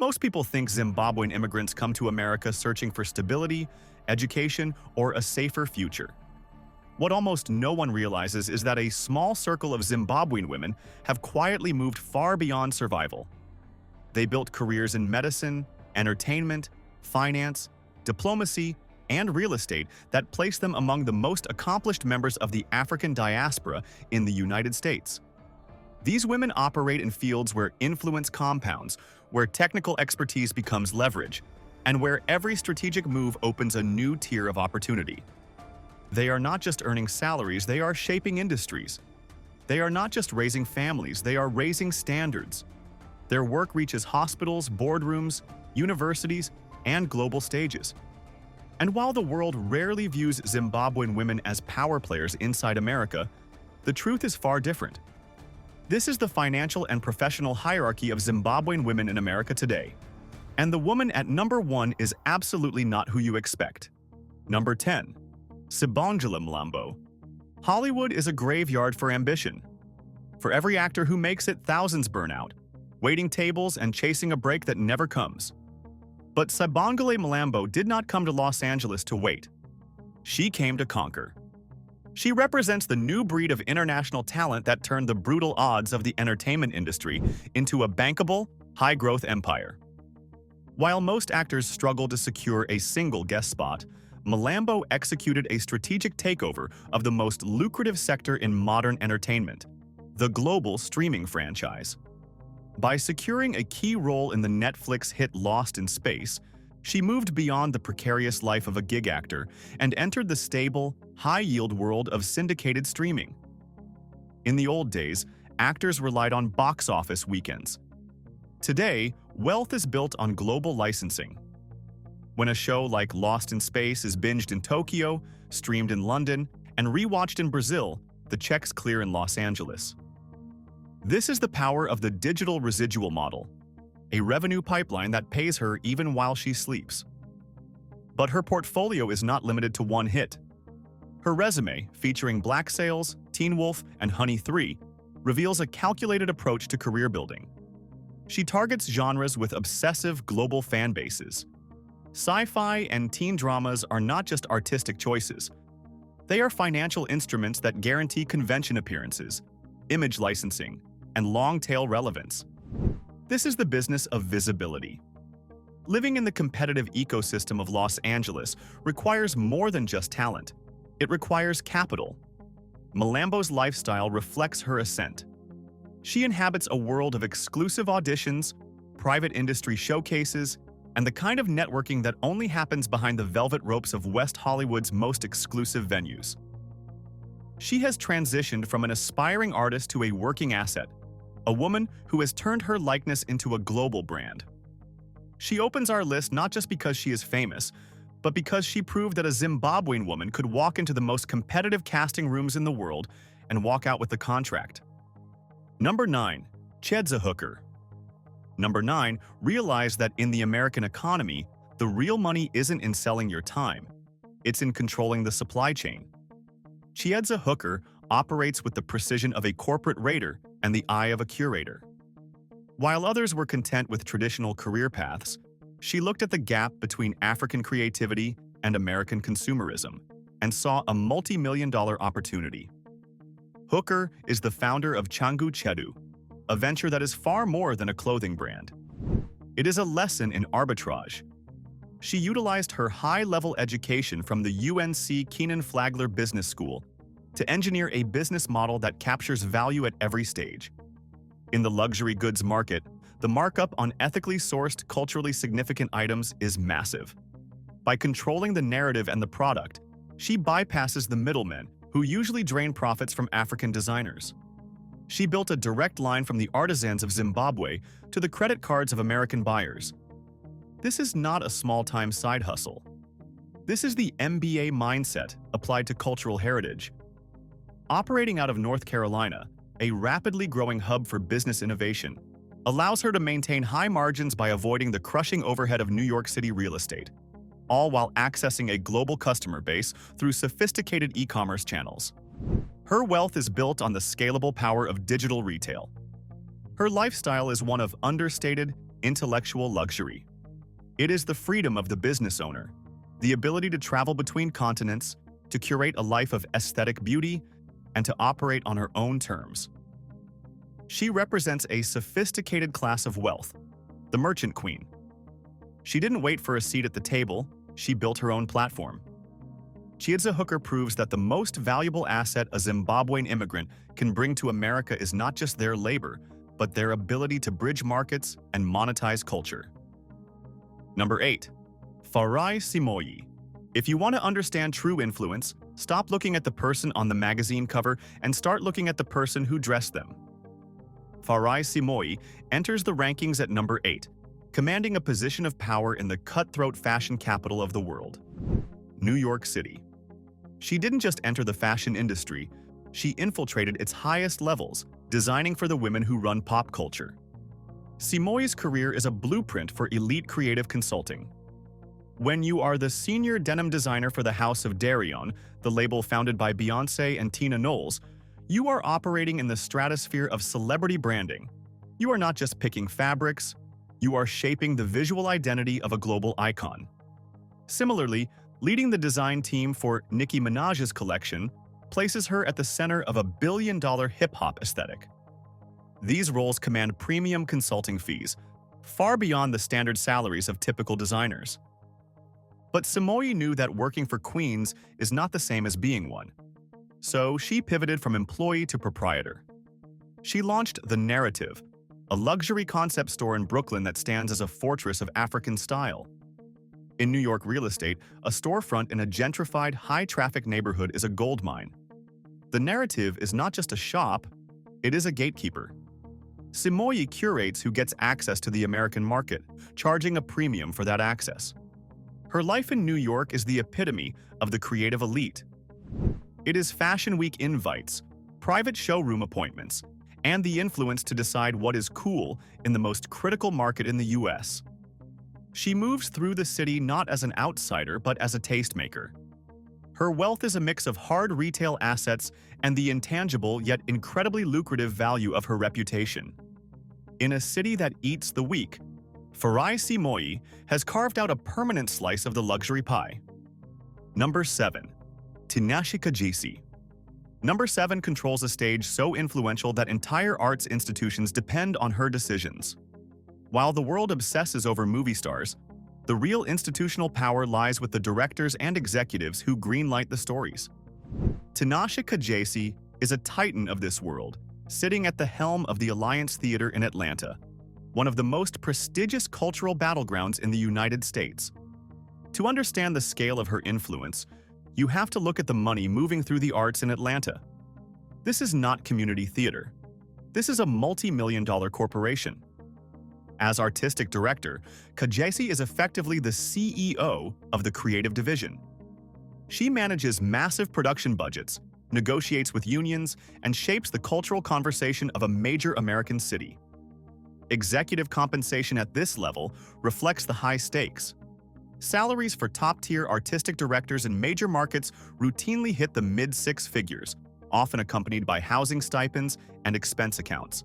Most people think Zimbabwean immigrants come to America searching for stability, education, or a safer future. What almost no one realizes is that a small circle of Zimbabwean women have quietly moved far beyond survival. They built careers in medicine, entertainment, finance, diplomacy, and real estate that place them among the most accomplished members of the African diaspora in the United States. These women operate in fields where influence compounds, where technical expertise becomes leverage, and where every strategic move opens a new tier of opportunity. They are not just earning salaries, they are shaping industries. They are not just raising families, they are raising standards. Their work reaches hospitals, boardrooms, universities, and global stages. And while the world rarely views Zimbabwean women as power players inside America, the truth is far different. This is the financial and professional hierarchy of Zimbabwean women in America today. And the woman at number 1 is absolutely not who you expect. Number 10. Sibongile Mlambo. Hollywood is a graveyard for ambition. For every actor who makes it, thousands burn out, waiting tables and chasing a break that never comes. But Sibongile Mlambo did not come to Los Angeles to wait. She came to conquer. She represents the new breed of international talent that turned the brutal odds of the entertainment industry into a bankable, high-growth empire. While most actors struggle to secure a single guest spot, Mlambo executed a strategic takeover of the most lucrative sector in modern entertainment, the global streaming franchise. By securing a key role in the Netflix hit Lost in Space, she moved beyond the precarious life of a gig actor and entered the stable, high-yield world of syndicated streaming. In the old days, actors relied on box office weekends. Today, wealth is built on global licensing. When a show like Lost in Space is binged in Tokyo, streamed in London, and rewatched in Brazil, the checks clear in Los Angeles. This is the power of the digital residual model, a revenue pipeline that pays her even while she sleeps. But her portfolio is not limited to one hit. Her resume, featuring Black Sails, Teen Wolf, and Honey 3, reveals a calculated approach to career building. She targets genres with obsessive global fan bases. Sci-fi and teen dramas are not just artistic choices. They are financial instruments that guarantee convention appearances, image licensing, and long-tail relevance. This is the business of visibility. Living in the competitive ecosystem of Los Angeles requires more than just talent. It requires capital. Mlambo's lifestyle reflects her ascent. She inhabits a world of exclusive auditions, private industry showcases, and the kind of networking that only happens behind the velvet ropes of West Hollywood's most exclusive venues. She has transitioned from an aspiring artist to a working asset, a woman who has turned her likeness into a global brand. She opens our list not just because she is famous, but because she proved that a Zimbabwean woman could walk into the most competitive casting rooms in the world and walk out with a contract. Number 9. Chiedza Hooker. Number 9. Realize that in the American economy, the real money isn't in selling your time. It's in controlling the supply chain. Chiedza Hooker operates with the precision of a corporate raider and the eye of a curator. While others were content with traditional career paths, she looked at the gap between African creativity and American consumerism and saw a multi-million-dollar opportunity. Hooker is the founder of Changu Chedu, a venture that is far more than a clothing brand. It is a lesson in arbitrage. She utilized her high-level education from the UNC Kenan-Flagler Business School to engineer a business model that captures value at every stage. In the luxury goods market, the markup on ethically sourced, culturally significant items is massive. By controlling the narrative and the product, she bypasses the middlemen who usually drain profits from African designers. She built a direct line from the artisans of Zimbabwe to the credit cards of American buyers. This is not a small-time side hustle. This is the MBA mindset applied to cultural heritage. Operating out of North Carolina, a rapidly growing hub for business innovation, allows her to maintain high margins by avoiding the crushing overhead of New York City real estate, all while accessing a global customer base through sophisticated e-commerce channels. Her wealth is built on the scalable power of digital retail. Her lifestyle is one of understated, intellectual luxury. It is the freedom of the business owner, the ability to travel between continents, to curate a life of aesthetic beauty, and to operate on her own terms. She represents a sophisticated class of wealth, the merchant queen. She didn't wait for a seat at the table, she built her own platform. Chiedza Hooker proves that the most valuable asset a Zimbabwean immigrant can bring to America is not just their labor, but their ability to bridge markets and monetize culture. Number 8. Farai Simoyi. If you want to understand true influence, stop looking at the person on the magazine cover and start looking at the person who dressed them. Farai Simoyi enters the rankings at number 8, commanding a position of power in the cutthroat fashion capital of the world, New York City. She didn't just enter the fashion industry, she infiltrated its highest levels, designing for the women who run pop culture. Simoyi's career is a blueprint for elite creative consulting. When you are the senior denim designer for the House of Darion, the label founded by Beyoncé and Tina Knowles, you are operating in the stratosphere of celebrity branding. You are not just picking fabrics, you are shaping the visual identity of a global icon. Similarly, leading the design team for Nicki Minaj's collection places her at the center of a billion-dollar hip-hop aesthetic. These roles command premium consulting fees, far beyond the standard salaries of typical designers. But Simoyi knew that working for queens is not the same as being one. So she pivoted from employee to proprietor. She launched The Narrative, a luxury concept store in Brooklyn that stands as a fortress of African style. In New York real estate, a storefront in a gentrified, high-traffic neighborhood is a goldmine. The Narrative is not just a shop, it is a gatekeeper. Simoyi curates who gets access to the American market, charging a premium for that access. Her life in New York is the epitome of the creative elite. It is Fashion Week invites, private showroom appointments, and the influence to decide what is cool in the most critical market in the US. She moves through the city not as an outsider but as a tastemaker. Her wealth is a mix of hard retail assets and the intangible yet incredibly lucrative value of her reputation. In a city that eats the weak, Farai Simoyi has carved out a permanent slice of the luxury pie. Number 7. Chiedza Hooker. Number 7 controls a stage so influential that entire arts institutions depend on her decisions. While the world obsesses over movie stars, the real institutional power lies with the directors and executives who greenlight the stories. Chiedza Hooker is a titan of this world, sitting at the helm of the Alliance Theater in Atlanta, one of the most prestigious cultural battlegrounds in the United States. To understand the scale of her influence, you have to look at the money moving through the arts in Atlanta. This is not community theater. This is a multi-million-dollar corporation. As artistic director, Chiedza is effectively the CEO of the creative division. She manages massive production budgets, negotiates with unions, and shapes the cultural conversation of a major American city. Executive compensation at this level reflects the high stakes. Salaries for top-tier artistic directors in major markets routinely hit the mid-six figures, often accompanied by housing stipends and expense accounts.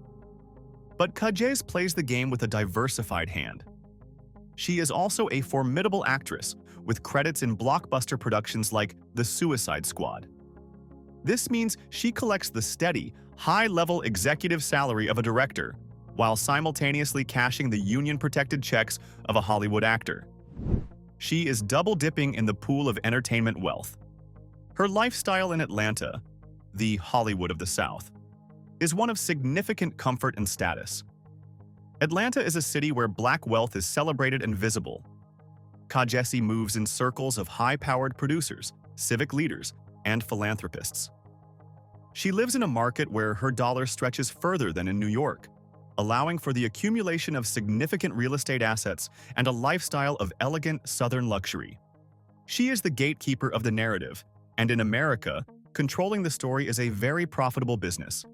But Chiedza plays the game with a diversified hand. She is also a formidable actress, with credits in blockbuster productions like The Suicide Squad. This means she collects the steady, high-level executive salary of a director, while simultaneously cashing the union-protected checks of a Hollywood actor. She is double-dipping in the pool of entertainment wealth. Her lifestyle in Atlanta, the Hollywood of the South, is one of significant comfort and status. Atlanta is a city where Black wealth is celebrated and visible. Chiedza moves in circles of high-powered producers, civic leaders, and philanthropists. She lives in a market where her dollar stretches further than in New York, allowing for the accumulation of significant real estate assets and a lifestyle of elegant Southern luxury. She is the gatekeeper of the narrative, and in America, controlling the story is a very profitable business.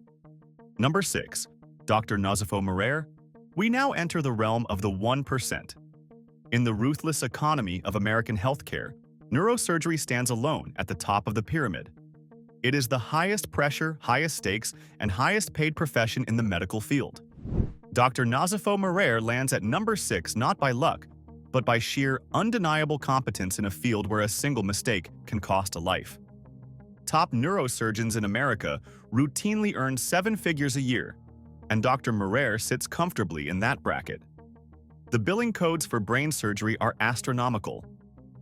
Number 6. Dr. Nazifo Morer. We now enter the realm of the 1%. In the ruthless economy of American healthcare, neurosurgery stands alone at the top of the pyramid. It is the highest pressure, highest stakes, and highest paid profession in the medical field. Dr. Nazifo Morer lands at number 6 not by luck, but by sheer undeniable competence in a field where a single mistake can cost a life. Top neurosurgeons in America routinely earn 7 figures a year, and Dr. Morer sits comfortably in that bracket. The billing codes for brain surgery are astronomical.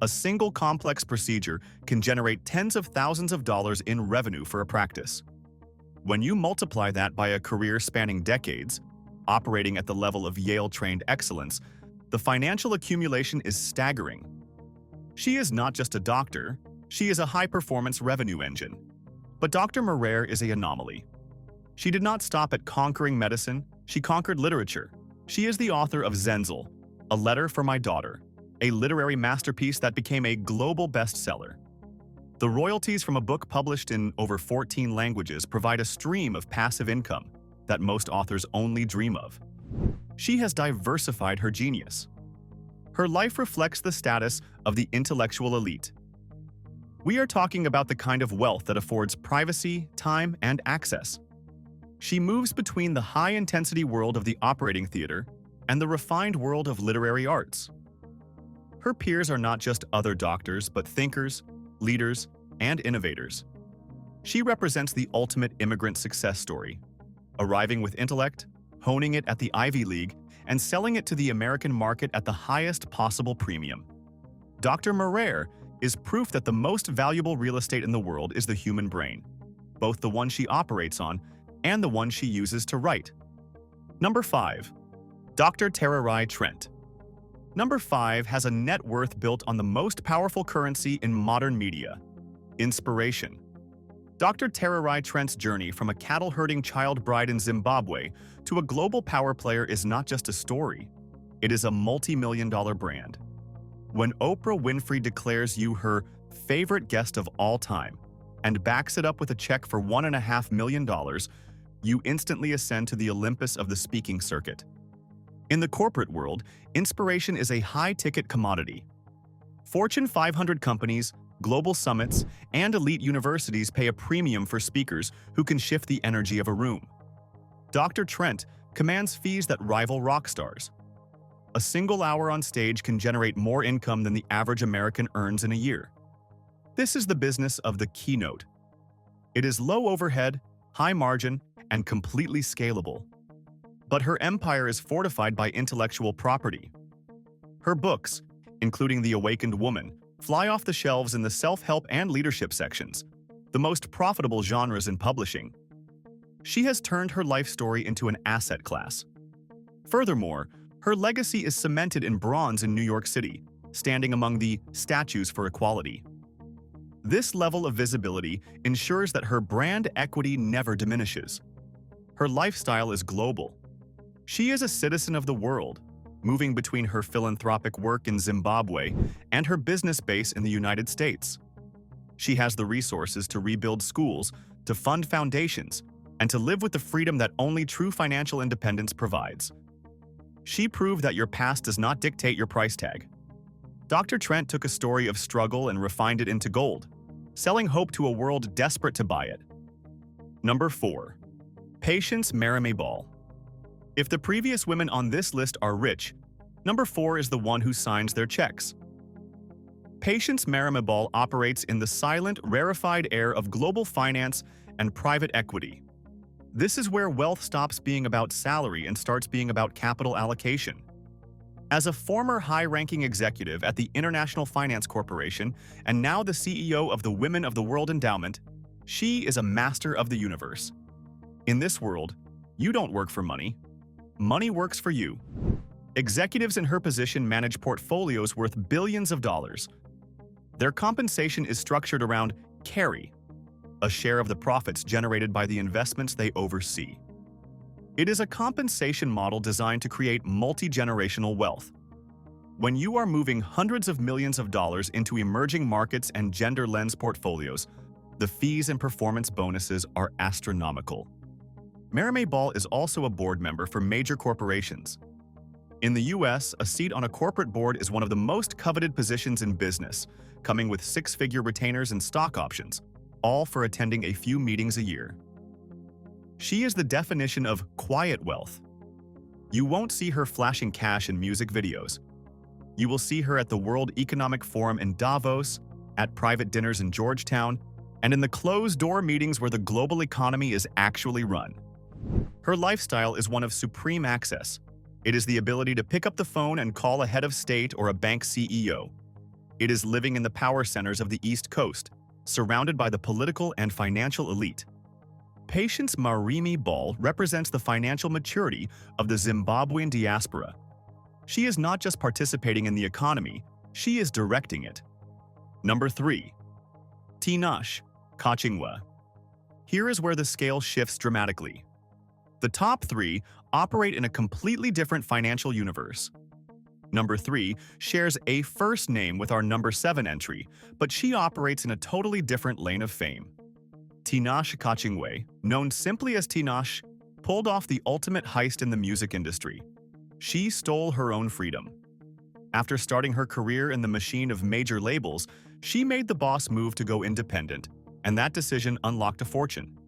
A single complex procedure can generate tens of thousands of dollars in revenue for a practice. When you multiply that by a career spanning decades, operating at the level of Yale-trained excellence, the financial accumulation is staggering. She is not just a doctor, she is a high-performance revenue engine. But Dr. Morer is an anomaly. She did not stop at conquering medicine, she conquered literature. She is the author of Zenzel, A Letter for My Daughter, a literary masterpiece that became a global bestseller. The royalties from a book published in over 14 languages provide a stream of passive income that most authors only dream of. She has diversified her genius. Her life reflects the status of the intellectual elite. We are talking about the kind of wealth that affords privacy, time, and access. She moves between the high-intensity world of the operating theater and the refined world of literary arts. Her peers are not just other doctors, but thinkers, leaders, and innovators. She represents the ultimate immigrant success story, arriving with intellect, honing it at the Ivy League, and selling it to the American market at the highest possible premium. Dr. Morer is proof that the most valuable real estate in the world is the human brain, both the one she operates on and the one she uses to write. Number 5. Dr. Tararai Trent. Number 5 has a net worth built on the most powerful currency in modern media: inspiration. Dr. Tararai Trent's journey from a cattle-herding child bride in Zimbabwe to a global power player is not just a story, it is a multi-million-dollar brand. When Oprah Winfrey declares you her favorite guest of all time and backs it up with a check for $1.5 million, you instantly ascend to the Olympus of the speaking circuit. In the corporate world, inspiration is a high-ticket commodity. Fortune 500 companies, global summits, and elite universities pay a premium for speakers who can shift the energy of a room. Dr. Trent commands fees that rival rock stars. A single hour on stage can generate more income than the average American earns in a year. This is the business of the keynote. It is low overhead, high margin, and completely scalable. But her empire is fortified by intellectual property. Her books, including The Awakened Woman, fly off the shelves in the self-help and leadership sections, the most profitable genres in publishing. She has turned her life story into an asset class. Furthermore, her legacy is cemented in bronze in New York City, standing among the statues for equality. This level of visibility ensures that her brand equity never diminishes. Her lifestyle is global. She is a citizen of the world, moving between her philanthropic work in Zimbabwe and her business base in the United States. She has the resources to rebuild schools, to fund foundations, and to live with the freedom that only true financial independence provides. She proved that your past does not dictate your price tag. Dr. Trent took a story of struggle and refined it into gold, selling hope to a world desperate to buy it. Number 4. Patience Marame-Ball. If the previous women on this list are rich, number 4 is the one who signs their checks. Patience Marame-Ball operates in the silent, rarefied air of global finance and private equity. This is where wealth stops being about salary and starts being about capital allocation. As a former high-ranking executive at the International Finance Corporation and now the CEO of the Women of the World Endowment, she is a master of the universe. In this world, you don't work for money. Money works for you. Executives in her position manage portfolios worth billions of dollars. Their compensation is structured around carry, a share of the profits generated by the investments they oversee. It is a compensation model designed to create multi-generational wealth. When you are moving hundreds of millions of dollars into emerging markets and gender lens portfolios, the fees and performance bonuses are astronomical. Marame-Ball is also a board member for major corporations. In the US, a seat on a corporate board is one of the most coveted positions in business, coming with six-figure retainers and stock options, all for attending a few meetings a year. She is the definition of quiet wealth. You won't see her flashing cash in music videos. You will see her at the World Economic Forum in Davos, at private dinners in Georgetown, and in the closed-door meetings where the global economy is actually run. Her lifestyle is one of supreme access. It is the ability to pick up the phone and call a head of state or a bank CEO. It is living in the power centers of the East Coast, surrounded by the political and financial elite. Patience Marimi Ball represents the financial maturity of the Zimbabwean diaspora. She is not just participating in the economy, she is directing it. Number 3. Tinashe Kachingwa. Here is where the scale shifts dramatically. The top 3 operate in a completely different financial universe. Number 3 shares a first name with our number 7 entry, but she operates in a totally different lane of fame. Tinashe Kachingwa, known simply as Tinashe, pulled off the ultimate heist in the music industry. She stole her own freedom. After starting her career in the machine of major labels, she made the boss move to go independent, and that decision unlocked a fortune.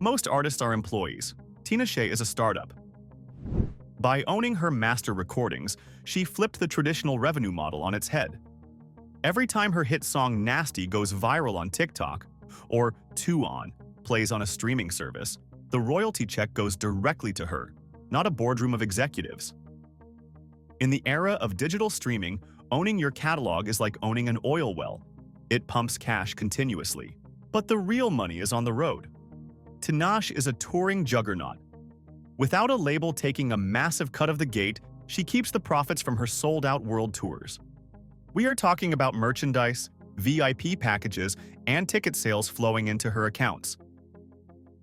Most artists are employees. Tinashe is a startup. By owning her master recordings, she flipped the traditional revenue model on its head. Every time her hit song Nasty goes viral on TikTok, or 2On plays on a streaming service, the royalty check goes directly to her, not a boardroom of executives. In the era of digital streaming, owning your catalog is like owning an oil well. It pumps cash continuously. But the real money is on the road. Tinashe is a touring juggernaut. Without a label taking a massive cut of the gate, she keeps the profits from her sold-out world tours. We are talking about merchandise, VIP packages, and ticket sales flowing into her accounts.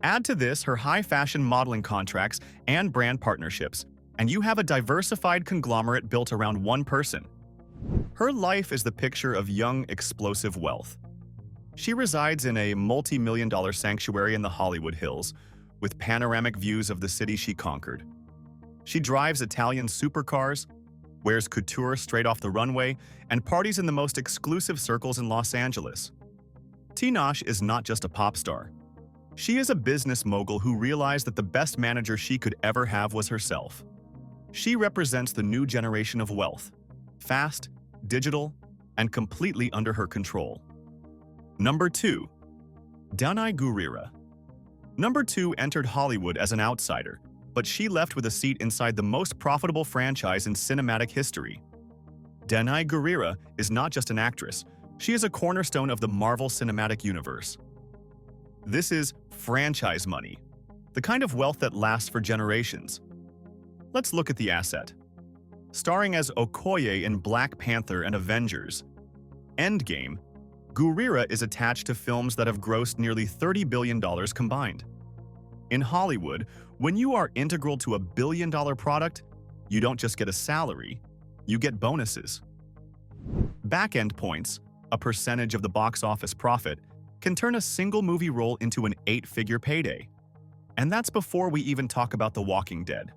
Add to this her high-fashion modeling contracts and brand partnerships, and you have a diversified conglomerate built around one person. Her life is the picture of young, explosive wealth. She resides in a multi-million-dollar sanctuary in the Hollywood Hills, with panoramic views of the city she conquered. She drives Italian supercars, wears couture straight off the runway, and parties in the most exclusive circles in Los Angeles. Tinashe is not just a pop star. She is a business mogul who realized that the best manager she could ever have was herself. She represents the new generation of wealth, fast, digital, and completely under her control. Number 2. Danai Gurira. Number 2 entered Hollywood as an outsider, but she left with a seat inside the most profitable franchise in cinematic history. Danai Gurira is not just an actress, she is a cornerstone of the Marvel Cinematic Universe. This is franchise money, the kind of wealth that lasts for generations. Let's look at the asset. Starring as Okoye in Black Panther and Avengers Endgame, Gurira is attached to films that have grossed nearly $30 billion combined. In Hollywood, when you are integral to a billion-dollar product, you don't just get a salary, you get bonuses. Back-end points, a percentage of the box office profit, can turn a single movie role into an 8-figure payday. And that's before we even talk about The Walking Dead.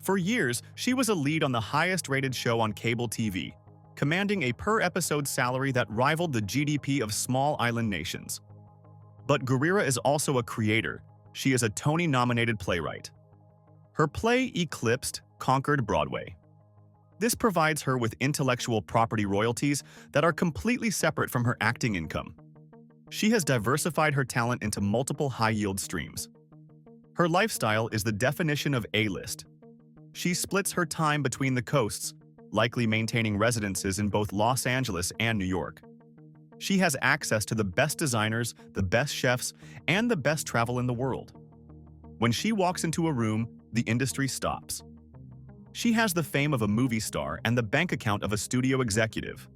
For years, she was a lead on the highest-rated show on cable TV, commanding a per-episode salary that rivaled the GDP of small island nations. But Gurira is also a creator. She is a Tony-nominated playwright. Her play Eclipsed conquered Broadway. This provides her with intellectual property royalties that are completely separate from her acting income. She has diversified her talent into multiple high-yield streams. Her lifestyle is the definition of A-list. She splits her time between the coasts, likely maintaining residences in both Los Angeles and New York. She has access to the best designers, the best chefs, and the best travel in the world. When she walks into a room, the industry stops. She has the fame of a movie star and the bank account of a studio executive.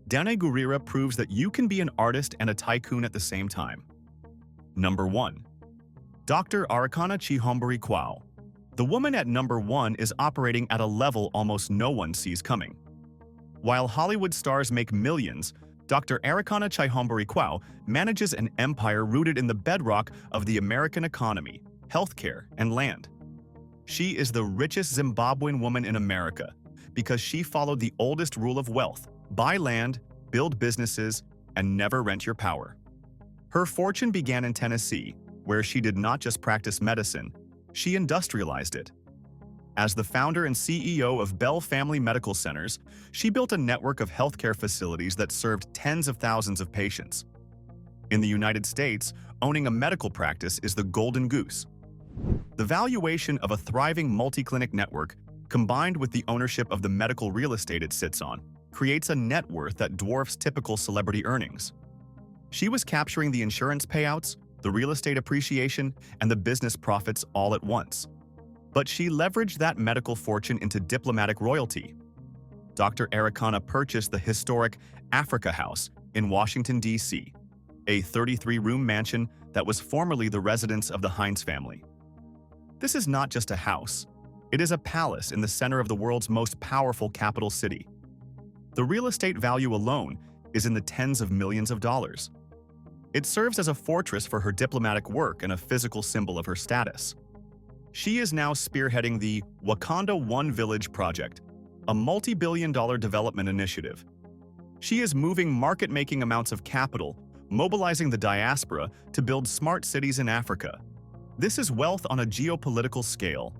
Danai Gurira proves that you can be an artist and a tycoon at the same time. Number 1. Dr. Arikana Chihombori Kwao. The woman at number 1 is operating at a level almost no one sees coming. While Hollywood stars make millions, Dr. Arikana Chihombori Kwao manages an empire rooted in the bedrock of the American economy, healthcare, and land. She is the richest Zimbabwean woman in America because she followed the oldest rule of wealth: buy land, build businesses, and never rent your power. Her fortune began in Tennessee, where she did not just practice medicine, she industrialized it. As the founder and CEO of Bell Family Medical Centers, she built a network of healthcare facilities that served tens of thousands of patients. In the United States, owning a medical practice is the golden goose. The valuation of a thriving multi-clinic network, combined with the ownership of the medical real estate it sits on, creates a net worth that dwarfs typical celebrity earnings. She was capturing the insurance payouts, the real estate appreciation, and the business profits all at once. But she leveraged that medical fortune into diplomatic royalty. Dr. Arikana purchased the historic Africa House in Washington, D.C., a 33-room mansion that was formerly the residence of the Heinz family. This is not just a house. It is a palace in the center of the world's most powerful capital city. The real estate value alone is in the tens of millions of dollars. It serves as a fortress for her diplomatic work and a physical symbol of her status. She is now spearheading the Wakanda One Village project, a multi-billion-dollar development initiative. She is moving market-making amounts of capital, mobilizing the diaspora to build smart cities in Africa. This is wealth on a geopolitical scale.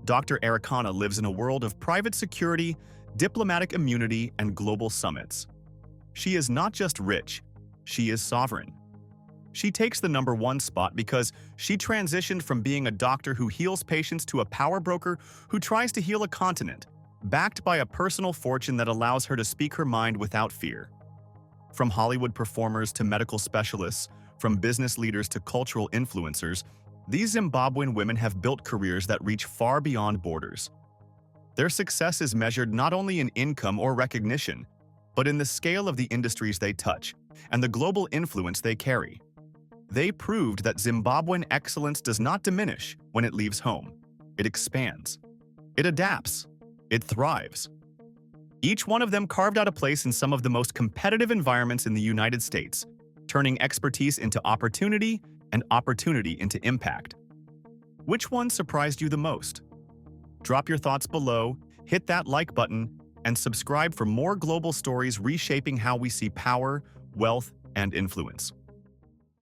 Dr. Arikana lives in a world of private security, diplomatic immunity, and global summits. She is not just rich, she is sovereign. She takes the #1 spot because she transitioned from being a doctor who heals patients to a power broker who tries to heal a continent, backed by a personal fortune that allows her to speak her mind without fear. From Hollywood performers to medical specialists, from business leaders to cultural influencers, these Zimbabwean women have built careers that reach far beyond borders. Their success is measured not only in income or recognition, but in the scale of the industries they touch and the global influence they carry. They proved that Zimbabwean excellence does not diminish when it leaves home. It expands. It adapts. It thrives. Each one of them carved out a place in some of the most competitive environments in the United States, turning expertise into opportunity and opportunity into impact. Which one surprised you the most? Drop your thoughts below, hit that like button, and subscribe for more global stories reshaping how we see power, wealth, and influence.